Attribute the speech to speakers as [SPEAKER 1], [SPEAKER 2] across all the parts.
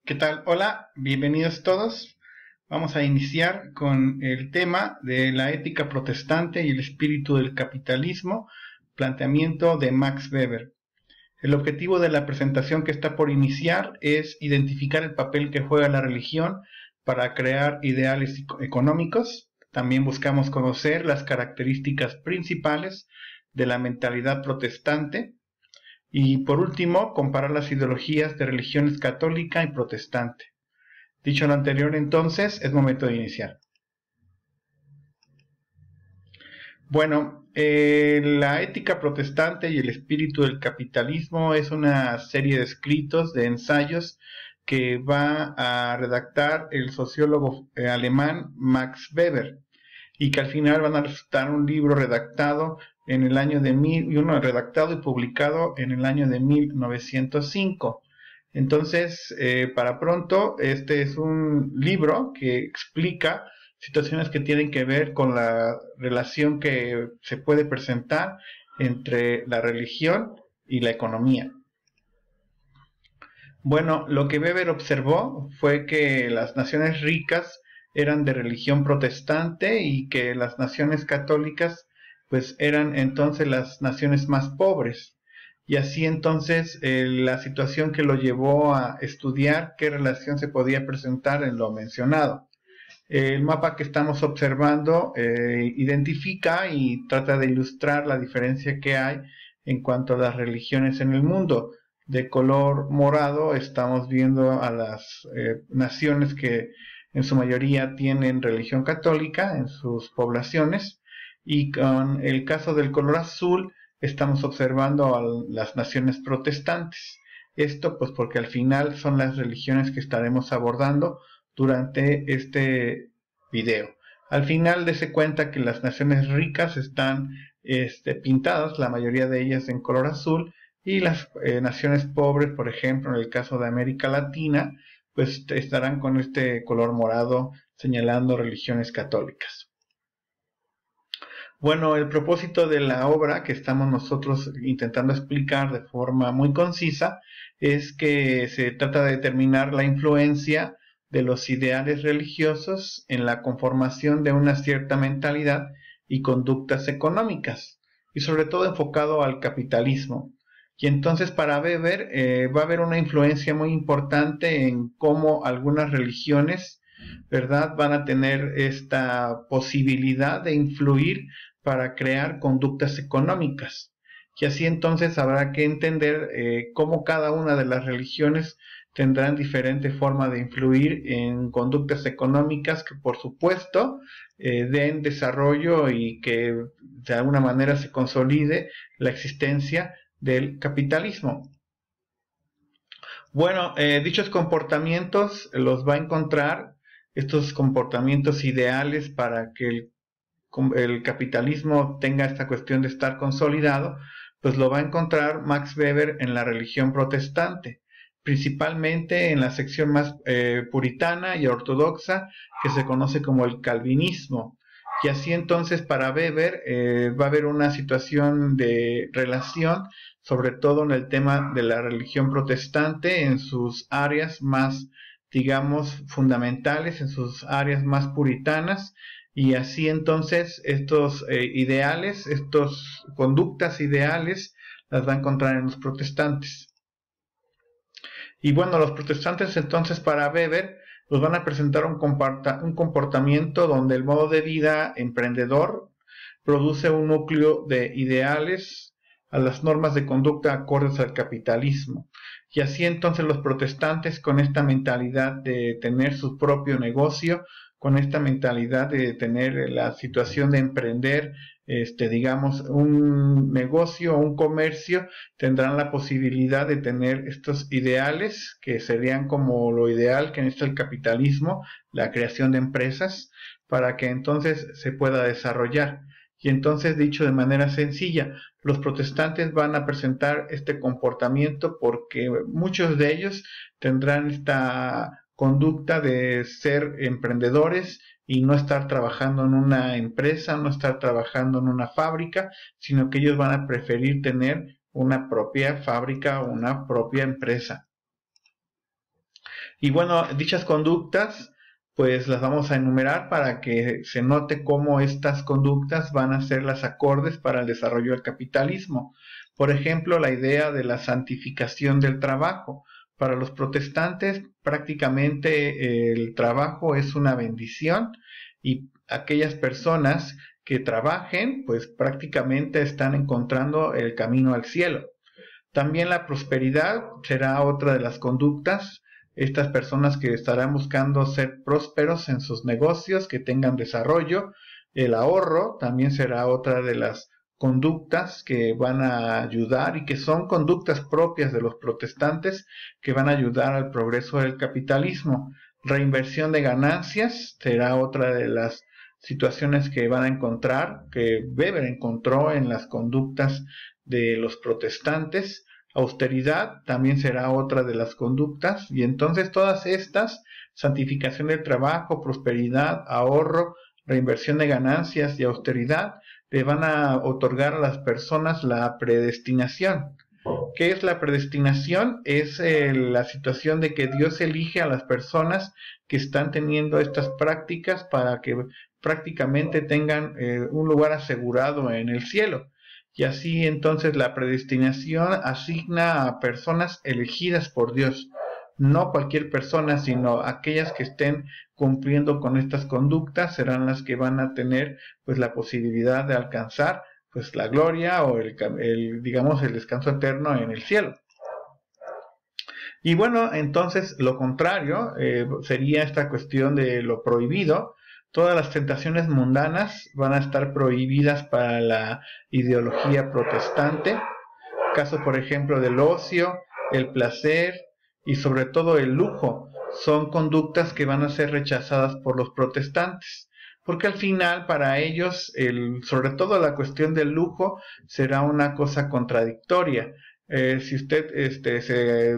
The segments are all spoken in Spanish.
[SPEAKER 1] ¿Qué tal? Hola, bienvenidos todos. Vamos a iniciar con el tema de la ética protestante y el espíritu del capitalismo, planteamiento de Max Weber. El objetivo de la presentación que está por iniciar es identificar el papel que juega la religión para crear ideales económicos. También buscamos conocer las características principales de la mentalidad protestante. Y por último, comparar las ideologías de religiones católica y protestante. Dicho lo anterior, entonces, es momento de iniciar. Bueno, la ética protestante y el espíritu del capitalismo es una serie de escritos, de ensayos, que va a redactar el sociólogo alemán Max Weber, y que al final van a resultar un libro redactado en el año de redactado y publicado en el año de 1905. Entonces, para pronto, este es un libro que explica situaciones que tienen que ver con la relación que se puede presentar entre la religión y la economía. Bueno, lo que Weber observó fue que las naciones ricas eran de religión protestante y que las naciones católicas pues eran entonces las naciones más pobres. Y así entonces la situación que lo llevó a estudiar qué relación se podía presentar en lo mencionado. El mapa que estamos observando identifica y trata de ilustrar la diferencia que hay en cuanto a las religiones en el mundo. De color morado estamos viendo a las naciones que en su mayoría tienen religión católica en sus poblaciones, y con el caso del color azul estamos observando a las naciones protestantes. Esto pues porque al final son las religiones que estaremos abordando durante este video. Al final dése cuenta que las naciones ricas están pintadas, la mayoría de ellas en color azul, y las naciones pobres, por ejemplo, en el caso de América Latina, pues estarán con este color morado señalando religiones católicas. Bueno, el propósito de la obra que estamos nosotros intentando explicar de forma muy concisa es que se trata de determinar la influencia de los ideales religiosos en la conformación de una cierta mentalidad y conductas económicas, y sobre todo enfocado al capitalismo. Y entonces para Weber va a haber una influencia muy importante en cómo algunas religiones, ¿verdad?, van a tener esta posibilidad de influir para crear conductas económicas. Y así entonces habrá que entender cómo cada una de las religiones tendrán diferente forma de influir en conductas económicas que por supuesto den desarrollo y que de alguna manera se consolide la existencia del capitalismo. Bueno, dichos comportamientos los va a encontrar, estos comportamientos ideales para que el capitalismo tenga esta cuestión de estar consolidado, pues lo va a encontrar Max Weber en la religión protestante, principalmente en la sección más puritana y ortodoxa, que se conoce como el calvinismo. Y así entonces para Weber va a haber una situación de relación, sobre todo en el tema de la religión protestante, en sus áreas más, digamos, fundamentales, en sus áreas más puritanas. Y así entonces estos ideales, estas conductas ideales, las va a encontrar en los protestantes. Y bueno, los protestantes entonces para Weber nos van a presentar un comportamiento donde el modo de vida emprendedor produce un núcleo de ideales a las normas de conducta acordes al capitalismo. Y así entonces los protestantes, con esta mentalidad de tener su propio negocio, con esta mentalidad de tener la situación de emprender, digamos, un negocio o un comercio, tendrán la posibilidad de tener estos ideales que serían como lo ideal que necesita el capitalismo, la creación de empresas, para que entonces se pueda desarrollar. Y entonces, dicho de manera sencilla, los protestantes van a presentar este comportamiento porque muchos de ellos tendrán esta conducta de ser emprendedores y no estar trabajando en una empresa, no estar trabajando en una fábrica, sino que ellos van a preferir tener una propia fábrica o una propia empresa. Y bueno, dichas conductas, pues las vamos a enumerar para que se note cómo estas conductas van a ser las acordes para el desarrollo del capitalismo. Por ejemplo, la idea de la santificación del trabajo. Para los protestantes, prácticamente el trabajo es una bendición y aquellas personas que trabajen, pues prácticamente están encontrando el camino al cielo. También la prosperidad será otra de las conductas. Estas personas que estarán buscando ser prósperos en sus negocios, que tengan desarrollo. El ahorro también será otra de las conductas que van a ayudar y que son conductas propias de los protestantes que van a ayudar al progreso del capitalismo. Reinversión de ganancias será otra de las situaciones que van a encontrar, que Weber encontró en las conductas de los protestantes. Austeridad también será otra de las conductas, y entonces todas estas, santificación del trabajo, prosperidad, ahorro, reinversión de ganancias y austeridad, le van a otorgar a las personas la predestinación. ¿Qué es la predestinación? Es la situación de que Dios elige a las personas que están teniendo estas prácticas para que prácticamente tengan un lugar asegurado en el cielo. Y así entonces la predestinación asigna a personas elegidas por Dios. No cualquier persona, sino aquellas que estén cumpliendo con estas conductas serán las que van a tener pues la posibilidad de alcanzar pues la gloria o digamos el descanso eterno en el cielo. Y bueno, entonces lo contrario sería esta cuestión de lo prohibido. Todas las tentaciones mundanas van a estar prohibidas para la ideología protestante. Caso, por ejemplo, del ocio, el placer y sobre todo el lujo son conductas que van a ser rechazadas por los protestantes. Porque al final para ellos, sobre todo la cuestión del lujo, será una cosa contradictoria. Si usted se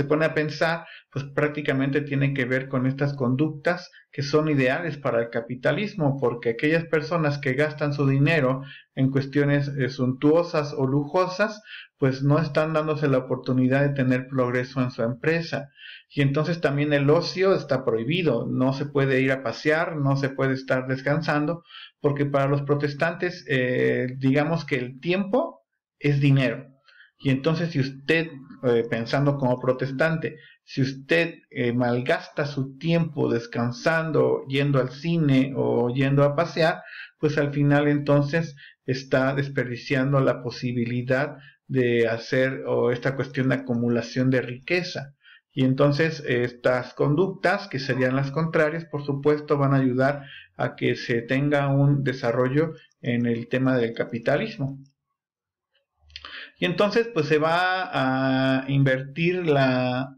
[SPEAKER 1] pone a pensar, pues prácticamente tiene que ver con estas conductas que son ideales para el capitalismo, porque aquellas personas que gastan su dinero en cuestiones suntuosas o lujosas, pues no están dándose la oportunidad de tener progreso en su empresa. Y entonces también el ocio está prohibido, no se puede ir a pasear, no se puede estar descansando, porque para los protestantes, digamos que el tiempo es dinero. Y entonces si usted, pensando como protestante, si usted malgasta su tiempo descansando, yendo al cine o yendo a pasear, pues al final entonces está desperdiciando la posibilidad de hacer esta cuestión de acumulación de riqueza. Y entonces estas conductas, que serían las contrarias, por supuesto, van a ayudar a que se tenga un desarrollo en el tema del capitalismo. Y entonces pues se va a invertir la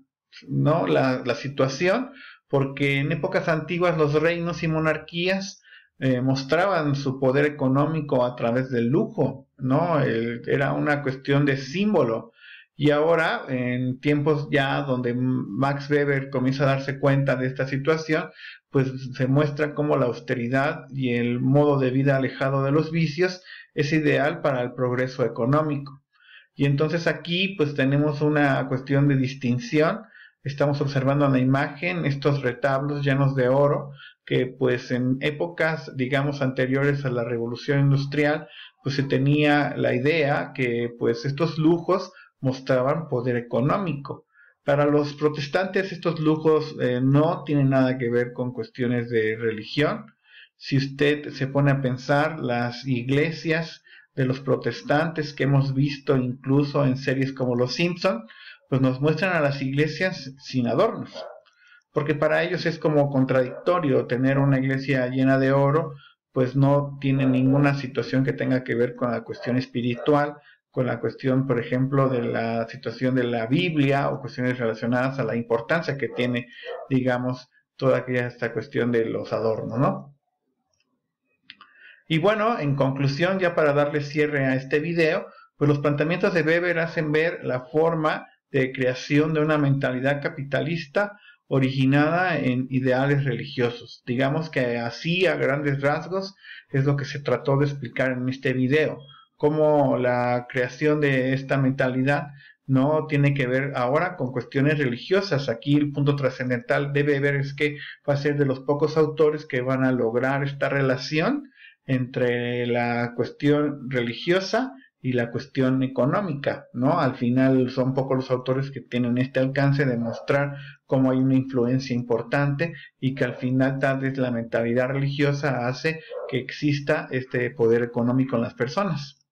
[SPEAKER 1] situación, porque en épocas antiguas los reinos y monarquías mostraban su poder económico a través del lujo, ¿no? Era una cuestión de símbolo. Y ahora, en tiempos ya donde Max Weber comienza a darse cuenta de esta situación, pues se muestra cómo la austeridad y el modo de vida alejado de los vicios es ideal para el progreso económico. Y entonces aquí pues tenemos una cuestión de distinción. Estamos observando en la imagen estos retablos llenos de oro que pues en épocas digamos anteriores a la revolución industrial pues se tenía la idea que pues estos lujos mostraban poder económico. Para los protestantes estos lujos no tienen nada que ver con cuestiones de religión. Si usted se pone a pensar, las iglesias de los protestantes que hemos visto incluso en series como Los Simpson, pues nos muestran a las iglesias sin adornos, porque para ellos es como contradictorio tener una iglesia llena de oro, pues no tiene ninguna situación que tenga que ver con la cuestión espiritual, con la cuestión, por ejemplo, de la situación de la Biblia o cuestiones relacionadas a la importancia que tiene, digamos, toda esta cuestión de los adornos, ¿no? Y bueno, en conclusión, ya para darle cierre a este video, pues los planteamientos de Weber hacen ver la forma de creación de una mentalidad capitalista originada en ideales religiosos. Digamos que así, a grandes rasgos, es lo que se trató de explicar en este video, cómo la creación de esta mentalidad no tiene que ver ahora con cuestiones religiosas. Aquí el punto trascendental debe ver es que va a ser de los pocos autores que van a lograr esta relación entre la cuestión religiosa y la cuestión económica, ¿no? Al final son pocos los autores que tienen este alcance de mostrar cómo hay una influencia importante y que al final tal vez la mentalidad religiosa hace que exista este poder económico en las personas.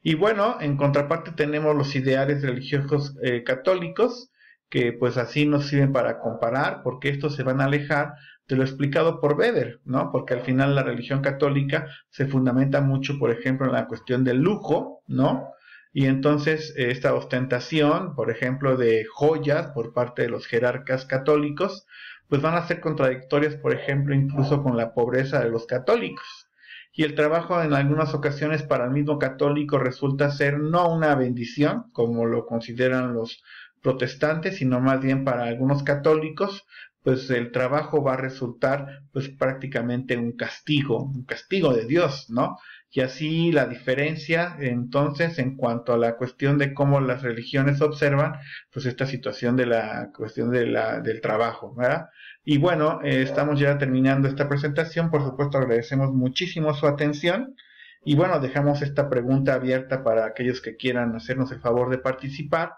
[SPEAKER 1] Y bueno, en contraparte tenemos los ideales religiosos católicos, que pues así nos sirven para comparar, porque estos se van a alejar de lo explicado por Weber, ¿no? Porque al final la religión católica se fundamenta mucho, por ejemplo, en la cuestión del lujo, ¿no? Y entonces esta ostentación, por ejemplo, de joyas por parte de los jerarcas católicos, pues van a ser contradictorias, por ejemplo, incluso con la pobreza de los católicos. Y el trabajo en algunas ocasiones para el mismo católico resulta ser no una bendición, como lo consideran los protestantes, sino más bien para algunos católicos, pues el trabajo va a resultar pues prácticamente un castigo de Dios, ¿no? Y así la diferencia entonces en cuanto a la cuestión de cómo las religiones observan pues esta situación de la cuestión del trabajo, ¿verdad? Y bueno, estamos ya terminando esta presentación. Por supuesto, agradecemos muchísimo su atención. Y bueno, dejamos esta pregunta abierta para aquellos que quieran hacernos el favor de participar.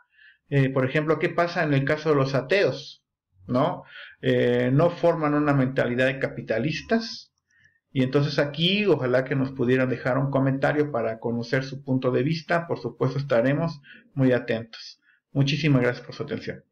[SPEAKER 1] Por ejemplo, ¿qué pasa en el caso de los ateos? ¿No? No forman una mentalidad de capitalistas. Y entonces aquí, ojalá que nos pudieran dejar un comentario para conocer su punto de vista. Por supuesto, estaremos muy atentos. Muchísimas gracias por su atención.